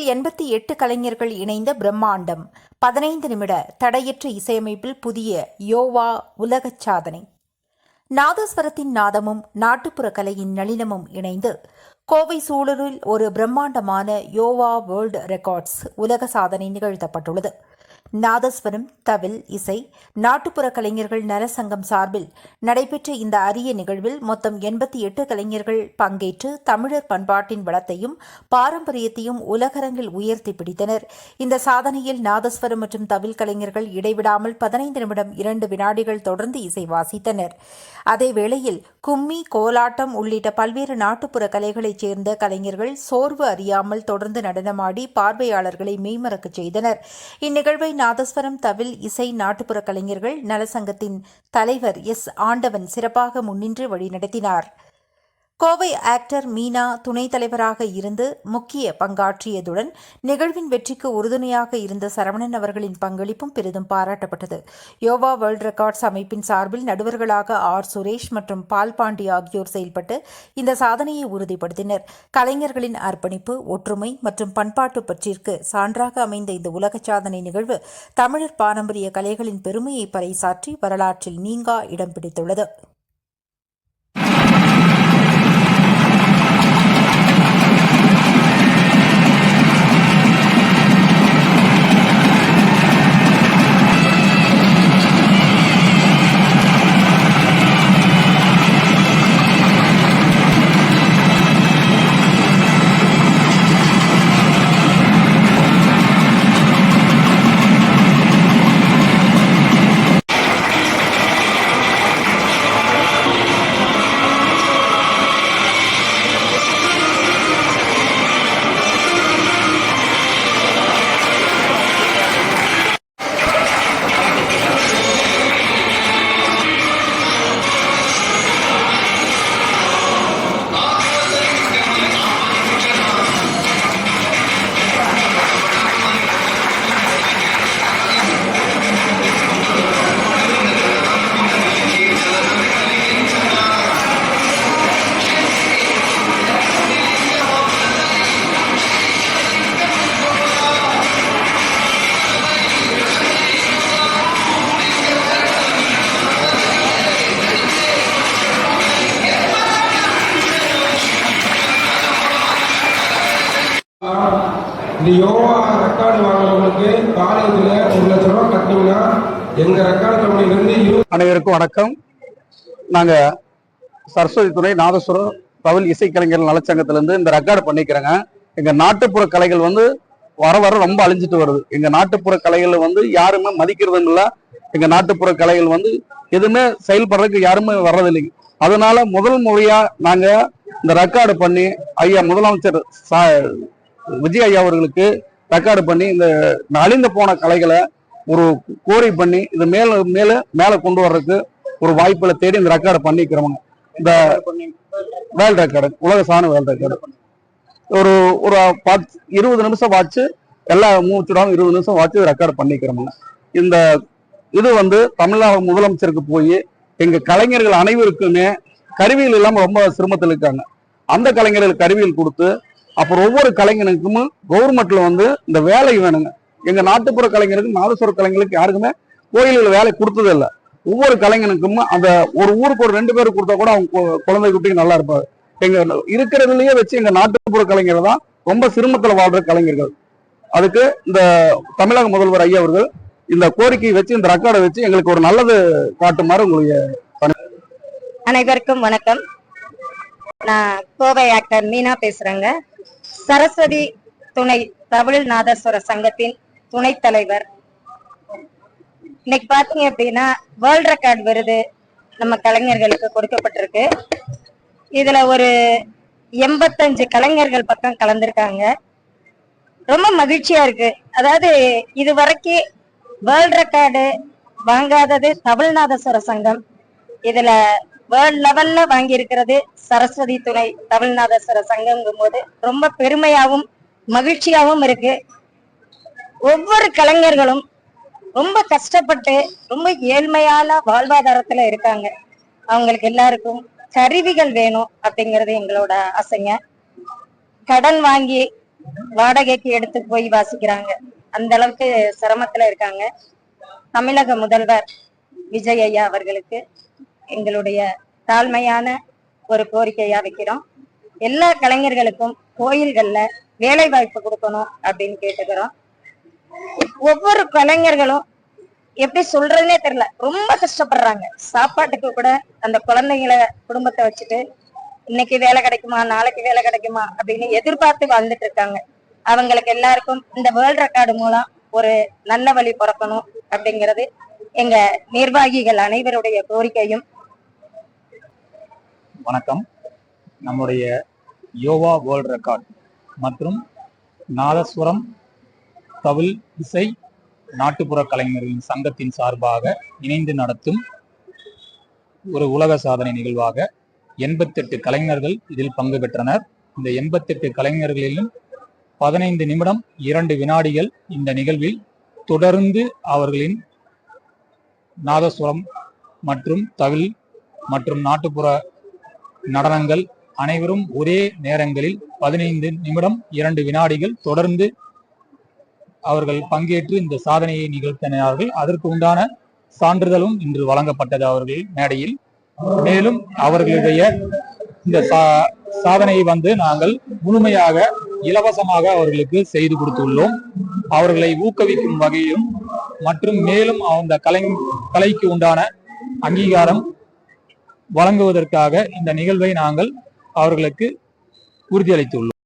188 கலைஞர்கள் இணைந்த பிரம்மாண்டம் 15 நிமிட தடையற்ற இசையமைப்பில் புதிய யோவா உலக சாதனை. நாதஸ்வரத்தின் நாதமும் நாட்டுப்புற கலையின் நளினமும் இணைந்து கோவை சூலூரில் ஒரு பிரம்மாண்டமான யோவா வேர்ல்டு ரெக்கார்ட்ஸ் உலக சாதனை நிகழ்த்தப்பட்டுள்ளது. நாதஸ்வரம், தவில் இசை, நாட்டுப்புற கலைஞர்கள் நலசங்கம் சார்பில் நடைபெற்ற இந்த அரிய நிகழ்வில் மொத்தம் 88 கலைஞர்கள் பங்கேற்று தமிழர் பண்பாட்டின் வளத்தையும் பாரம்பரியத்தையும் உலகரங்கில் உயர்த்தி பிடித்தனர். இந்த சாதனையில் நாதஸ்வரம் மற்றும் தவில் கலைஞர்கள் இடைவிடாமல் 15 நிமிடம் 2 வினாடிகள் தொடர்ந்து இசை வாசித்தனர். அதேவேளையில் கும்மி, கோலாட்டம் உள்ளிட்ட பல்வேறு நாட்டுப்புற கலைகளைச் சேர்ந்த கலைஞர்கள் சோர்வு அறியாமல் தொடர்ந்து நடனமாடி பார்வையாளர்களை மெய்மறக்கச் செய்தனர். இந்நிகழ்வை நாதஸ்வரம், தவில் இசை, நாட்டுப்புற கலைஞர்கள் நலசங்கத்தின் தலைவர் எஸ். ஆண்டவன் சிறப்பாக முன்னின்று வழிநடத்தினார். கோவை ஆக்டர் மீனா துணைத் தலைவராக இருந்து முக்கிய பங்காற்றியதுடன் நிகழ்வின் வெற்றிக்கு உறுதுணையாக இருந்த சரவணன் அவர்களின் பங்களிப்பும் பெரிதும் பாராட்டப்பட்டது. யோவா வேர்ல்ட் ரெக்கார்ட்ஸ் அமைப்பின் சார்பில் நடுவர்களாக ஆர். சுரேஷ் மற்றும் பால் பாண்டி ஆகியோர் செயல்பட்டு இந்த சாதனையை உறுதிப்படுத்தினர். கலைஞர்களின் அர்ப்பணிப்பு, ஒற்றுமை மற்றும் பண்பாட்டு பற்றிற்கு சான்றாக அமைந்த இந்த உலக சாதனை நிகழ்வு தமிழர் பாரம்பரிய கலைகளின் பெருமையை பறைசாற்றி வரலாற்றில் நீங்கா இடம் பிடித்துள்ளது. இந்த யோகா ரெக்கார்டு வாங்குறவங்களுக்கு காலேஜில் 1 லட்சம் ரூபா கட்டினீங்கன்னா எங்கள் ரெக்கார்டு கம்பெனிலேருந்து அனைவருக்கும் வணக்கம். நாங்கள் சரஸ்வதி துணை நாதஸ்வரம் தவில் இசைக்கலைஞர்கள் நலச்சங்கத்திலேருந்து இந்த ரெக்கார்டு பண்ணிக்கிறேங்க. எங்கள் நாட்டுப்புற கலைகள் வர வர ரொம்ப அழிஞ்சிட்டு வருது. எங்கள் நாட்டுப்புற கலைகள் யாருமே மதிக்கிறதும் இல்லை. எங்கள் நாட்டுப்புற கலைகள் எதுவுமே செயல்படுறதுக்கு யாருமே வர்றதில்லைங்க. அதனால முதல் முறையாக நாங்கள் இந்த ரெக்கார்டு பண்ணி ஐயா முதலமைச்சர் விஜய் ஐயா அவர்களுக்கு ரெக்கார்டு பண்ணி இந்த அழிந்து போன கலைகளை ஒரு கோரி பண்ணி இது மேல கொண்டு வர்றதுக்கு ஒரு வாய்ப்புகளை தேடி இந்த ரெக்கார்டு பண்ணிக்கிறவங்க. இந்த வேர்ல்ட் ரெக்கார்டு உலக சாதனை வேர்ல்ட் ரெக்கார்டு ஒரு 20 நிமிஷம் வாட்சி எல்லா மூச்சுடாம 20 நிமிஷம் வாட்சி ரெக்கார்டு பண்ணிக்கிறவங்க. இந்த இது தமிழ்நாடு முதலமைச்சருக்கு போய் எங்க கலைஞர்கள் அனைவருக்குமே கருவிகள் இல்லாம ரொம்ப சிரமத்தில் இருக்காங்க. அந்த கலைஞர்களுக்கு கருவிகள் கொடுத்து அப்புறம் ஒவ்வொரு கலைஞனுக்கும் கவர்மெண்ட்ல இந்த வேலை வேணுங்க. எங்க நாட்டுப்புற கலைஞருக்கு நாதஸ்வர கலைஞர்களுக்கு யாருக்குமே கோயில்கள் வேலை கொடுத்தது இல்லை. ஒவ்வொரு கலைஞனுக்கும் அந்த ஒரு ஊருக்கு ஒரு 2 பேர் கொடுத்தா கூட அவங்க குழந்தை குட்டிக்கு நல்லா இருப்பாரு. எங்க இருக்கிறதுலயே வச்சு எங்க நாட்டுப்புற கலைஞர்கள் தான் ரொம்ப சிரமத்துல வாழ்ற கலைஞர்கள். அதுக்கு இந்த தமிழக முதல்வர் ஐயா அவர்கள் இந்த கோரிக்கையை வச்சு இந்த ரெக்கார்டை வச்சு எங்களுக்கு ஒரு நல்லது காட்டுமாறு உங்களுக்கு. அனைவருக்கும் வணக்கம். நான் கோவை ஆக்டர் மீனா பேசுறேங்க. சரஸ்வதி துணை தமிழ் நாதஸ்வர சங்கத்தின் துணைத் தலைவர். இன்னைக்கு பாத்தீங்க அப்படின்னா வேர்ல்ட் ரெக்கார்ட் விருது நம்ம கலைஞர்களுக்கு கொடுக்கப்பட்டிருக்கு. இதுல ஒரு 85 கலைஞர்கள் பக்கம் கலந்துருக்காங்க. ரொம்ப மகிழ்ச்சியா இருக்கு. அதாவது இது வரைக்கும் வேர்ல்ட் ரெக்கார்டு வாங்காதது தமிழ்நாதஸ்வர சங்கம். இதுல வேர்ல்ட் லெவல்ல வாங்கி இருக்கிறது சரஸ்வதி துணை தமிழ்நாதஸ்வர சங்கம்ங்கும் போது ரொம்ப பெருமையாகவும் மகிழ்ச்சியாகவும் இருக்கு. ஒவ்வொரு கலைஞர்களும் ரொம்ப கஷ்டப்பட்டு ரொம்ப ஏழ்மையான வாழ்வாதாரத்துல இருக்காங்க. அவங்களுக்கு எல்லாருக்கும் கருவிகள் வேணும் அப்படிங்கிறது எங்களோட ஆசைங்க. கடன் வாங்கி வாடகைக்கு எடுத்து போய் வாசிக்கிறாங்க. அந்த அளவுக்கு சிரமத்துல இருக்காங்க. தமிழக முதல்வர் விஜய் ஐயா அவர்களுக்கு எங்களுடைய தாழ்மையான ஒரு கோரிக்கையா வைக்கிறோம். எல்லா கலைஞர்களுக்கும் கோயில்கள்ல வேலை வாய்ப்பு கொடுக்கணும் அப்படின்னு கேட்டுக்கிறோம். ஒவ்வொரு கலைஞர்களும் எப்படி சொல்றதுன்னே தெரியல, ரொம்ப கஷ்டப்படுறாங்க. சாப்பாட்டுக்கு கூட அந்த குழந்தைங்களை குடும்பத்தை வச்சுட்டு இன்னைக்கு வேலை கிடைக்குமா, நாளைக்கு வேலை கிடைக்குமா அப்படின்னு எதிர்பார்த்து வாழ்ந்துட்டு இருக்காங்க. அவங்களுக்கு எல்லாருக்கும் இந்த வேர்ல்ட் ரெக்கார்டு மூலம் ஒரு நல்ல வழி பிறக்கணும் அப்படிங்கிறது எங்க நிர்வாகிகள் அனைவருடைய கோரிக்கையும். வணக்கம். நம்முடைய யோவா வேர்ல்ட் ரெக்கார்ட் மற்றும் நாதஸ்வரம் தவில் இசை நாட்டுப்புற கலைஞர்களின் சங்கத்தின் சார்பாக இணைந்து நடத்தும் ஒரு உலக சாதனை நிகழ்வாக 88 கலைஞர்கள் இதில் பங்கு பெற்றனர். இந்த 88 கலைஞர்களிலும் 15 நிமிடம் 2 வினாடிகள் இந்த நிகழ்வில் தொடர்ந்து அவர்களின் நாதஸ்வரம் மற்றும் தவில் மற்றும் நாட்டுப்புற நடனங்கள் அனைவரும் ஒரே நேரங்களில் 15 நிமிடம் 2 வினாடிகள் தொடர்ந்து அவர்கள் பங்கேற்று இந்த சாதனையை நிகழ்த்தினார்கள். அதற்கு உண்டான சான்றிதழும் இன்று வழங்கப்பட்டது அவர்கள் மேடையில். மேலும் அவர்களுடைய இந்த சாதனையை நாங்கள் முழுமையாக இலவசமாக அவர்களுக்கு செய்து கொடுத்துள்ளோம். அவர்களை ஊக்குவிக்கும் வகையிலும் மற்றும் மேலும் அந்த கலைக்கு உண்டான அங்கீகாரம் வழங்குவதற்காக இந்த நிகழ்வை நாங்கள் அவர்களுக்கு உறுதியளித்துள்ளோம்.